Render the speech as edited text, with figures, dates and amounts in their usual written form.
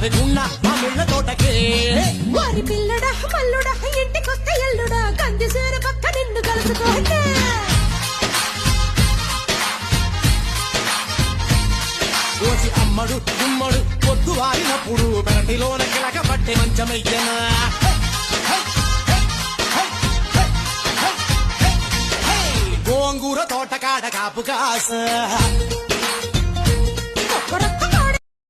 రావకున్నా మా మిళ్ళ తోటకే వారి పిల్లడా మల్లుడా ఇంటికొస్తే ఎల్లుడా కంది సేర పక్క నిన్ను కలుసుకోండి కోసి అమ్మడు గుమ్మడు పొద్దు వారినప్పుడు పెరటిలోన కిలక పట్టే మంచమయ్యనా గోంగూర తోటకాడ కాపు కాస